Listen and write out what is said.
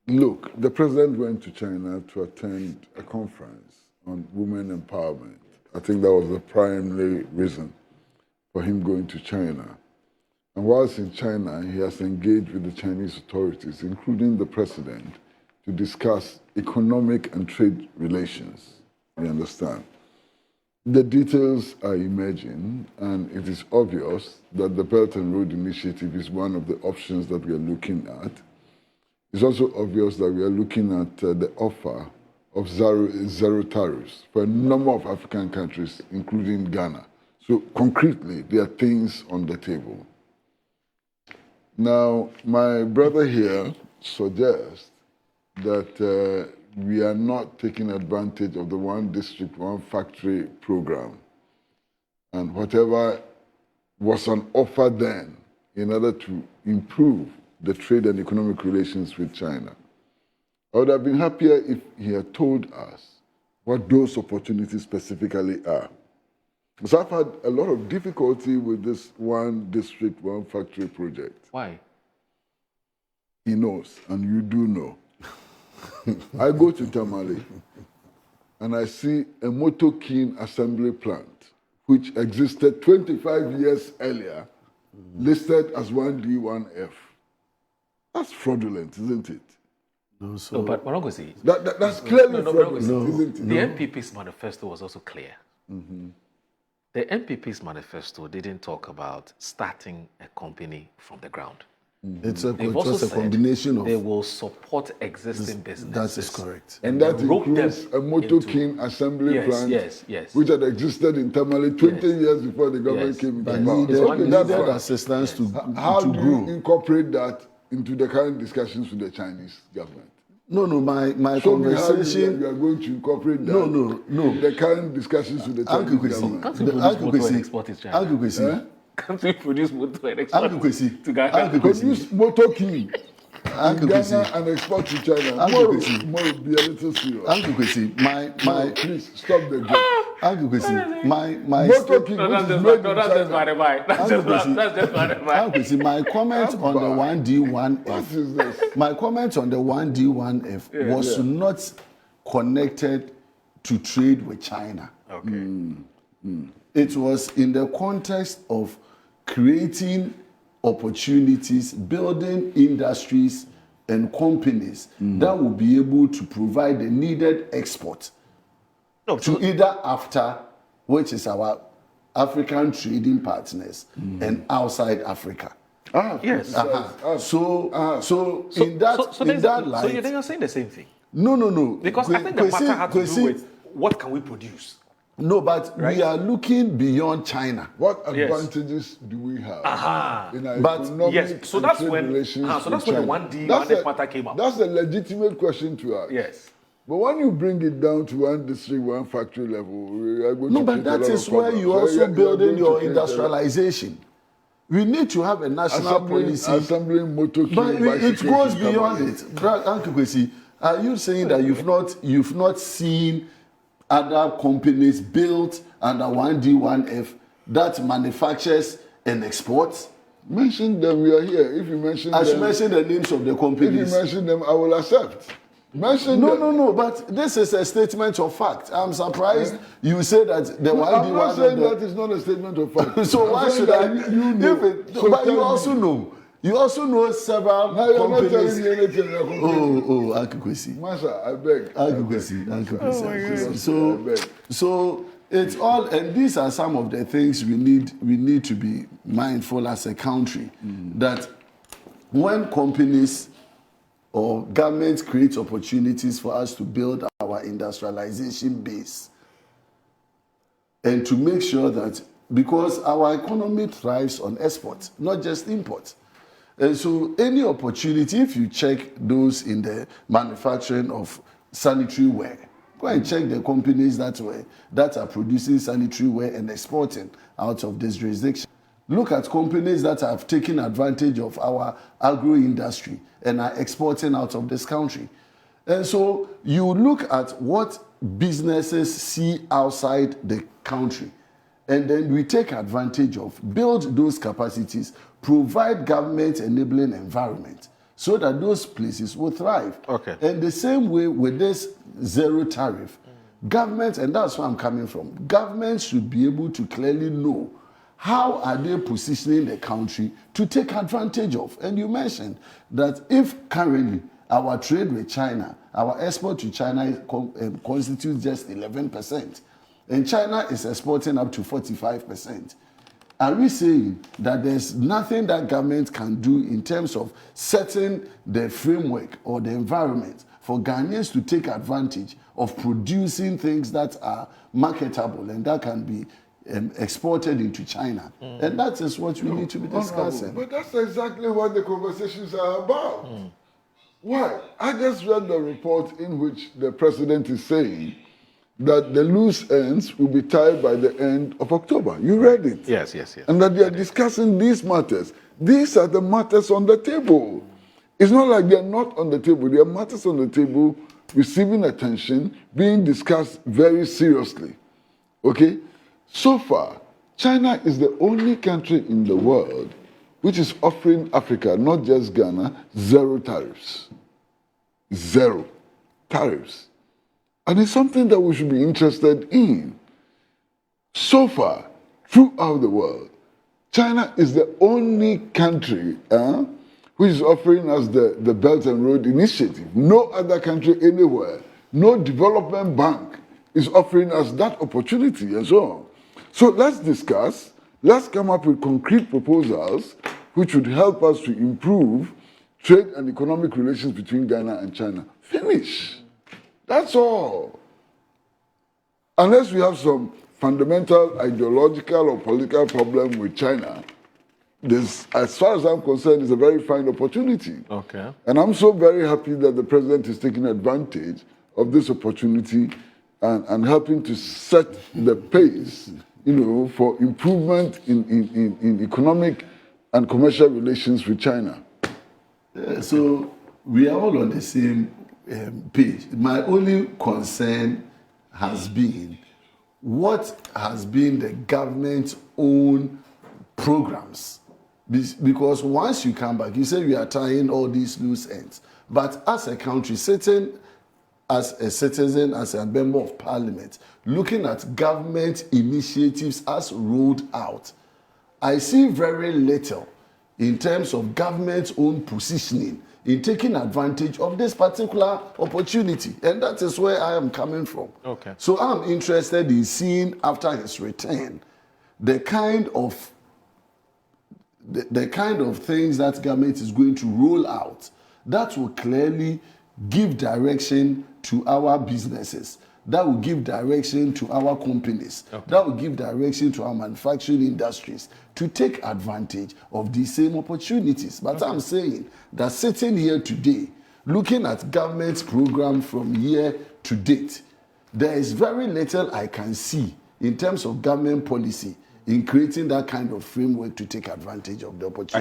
Look, the president went to China to attend a conference on women empowerment. I think that was the primary reason for him going to China. And whilst in China, he has engaged with the Chinese authorities, including the president, to discuss economic and trade relations. You understand? The details are emerging, and it is obvious that the Belt and Road Initiative is one of the options that we are looking at. It's also obvious that we are looking at the offer of zero tariffs for a number of African countries, including Ghana. So concretely, there are things on the table. Now, my brother here suggests that we are not taking advantage of the one district, one factory program. And whatever was on offer then in order to improve the trade and economic relations with China. I would have been happier if he had told us what those opportunities specifically are. Because I've had a lot of difficulty with this one district, one factory project. Why? He knows, and you do know. I go to Tamale, and I see a motor-king assembly plant, which existed 25 years earlier, listed as 1D1F. That's fraudulent, isn't it? No, so No, but Kwesi, That's clearly fraudulent, isn't it? the NPP's manifesto was also clear. The NPP's manifesto didn't talk about starting a company from the ground. it's They've also just a said combination of. they will support existing businesses. That is correct. And that rope them includes a motor-king assembly Yes, plant, yes. which had existed in Tamale 20 Yes. years before the government Yes. came into But power. needed, Okay, that's needed fine. assistance to How to do grow. you incorporate that into the current discussions with the Chinese government? No, my Show me how conversation. you are going to incorporate that No. in the current discussions with the Uncle Chinese Kwesi, government. Can't we produce motor and export it to China? Uncle Kwesi, Can't we produce motor and export Uncle Kwesi, to Ghana? Uncle Kwesi, Produce motor-king in Uncle Ghana Kwesi, and export to China. Uncle More, Kwesi. more be a little serious. Uncle Kwesi, my Please stop the joke. Uncle Kwesi, my Motor-king, No, which that's is just made no, in that's just China. by the by. That's just by the by. Uncle Kwesi, my comment on the What 1D1F, is this? my comment on the 1D1F was not connected to trade with China. Okay. It was in the context of creating opportunities, building industries and companies that will be able to provide the needed export No, to either AFTA, which is our African trading partners, and outside Africa. yes. So in that light, so you're saying the same thing. no. Because I think the matter had to do with what can we produce. No, but we are looking beyond China. What advantages do we have in our But economic yes, so and that's trade when relations so that's with when the China? 1D That's 1F a- matter came up. That's a legitimate question to ask. Yes. But when you bring it down to one district, one factory level, we are going No, to but create a that lot is of where problems. you So also you are building going to your create a- industrialization. We need to have a national policy. Assembling motor-king But it bicycles goes in beyond Tamale. it. Uncle Kwesi, are you saying that you've not seen other companies built under 1D1F that manufactures and exports? Mention them, we are here. If you mention I should them, mention the names of the if you companies. mention them, I will accept. Mention them. No, but this is a statement of fact. I'm surprised you say that the 1D1. I'm not saying that is not a statement of fact. So I'm why saying should I? that you know. But tell you me. also know. You also know several Now you're not telling companies. me anything. You're complaining. Oh, Uncle Kwesi. Master, I beg. Uncle Kwesi. I beg. So it's all, and these are some of the things we need to be mindful as a country, that when companies or governments create opportunities for us to build our industrialization base, and to make sure that, because our economy thrives on export, not just import. And so any opportunity, if you check those in the manufacturing of sanitary ware, go and check the companies that are producing sanitary ware and exporting out of this jurisdiction. Look at companies that have taken advantage of our agro industry and are exporting out of this country. And so you look at what businesses see outside the country, and then we take advantage of, build those capacities, provide government enabling environment so that those places will thrive. Okay. And the same way with this zero tariff, government, and that's where I'm coming from, government should be able to clearly know how are they positioning the country to take advantage of. And you mentioned that if currently our trade with China, our export to China constitutes just 11%, and China is exporting up to 45%. Are we saying that there's nothing that government can do in terms of setting the framework or the environment for Ghanaians to take advantage of producing things that are marketable and that can be exported into China? And that is what we need to be discussing. But that's exactly what the conversations are about. Why? I just read the report in which the president is saying that the loose ends will be tied by the end of October. You read it? Yes. And that they are discussing these matters. These are the matters on the table. It's not like they're not on the table. There are matters on the table receiving attention, being discussed very seriously. Okay? So far, China is the only country in the world which is offering Africa, not just Ghana, zero tariffs. Zero tariffs. And it's something that we should be interested in. So far, throughout the world, China is the only country which is offering us the Belt and Road Initiative. No other country anywhere, no development bank is offering us that opportunity and so on. So let's discuss, let's come up with concrete proposals which would help us to improve trade and economic relations between Ghana and China. Finish. That's all. Unless we have some fundamental ideological or political problem with China, this, as far as I'm concerned, is a very fine opportunity. Okay. And I'm so very happy that the president is taking advantage of this opportunity and helping to set the pace, for improvement in economic and commercial relations with China. So we are all on the same page. My only concern has been what has been the government's own programs. Because once you come back, you say we are tying all these loose ends. But as a country, sitting as a citizen, as a member of parliament, looking at government initiatives as rolled out, I see very little in terms of government's own positioning in taking advantage of this particular opportunity. And that is where I am coming from. Okay. So I'm interested in seeing after his return the kind of things that government is going to roll out that will clearly give direction to our businesses, that will give direction to our companies, that will give direction to our manufacturing industries to take advantage of these same opportunities. But I'm saying that sitting here today, looking at government's program from year to date, there is very little I can see in terms of government policy in creating that kind of framework to take advantage of the opportunity.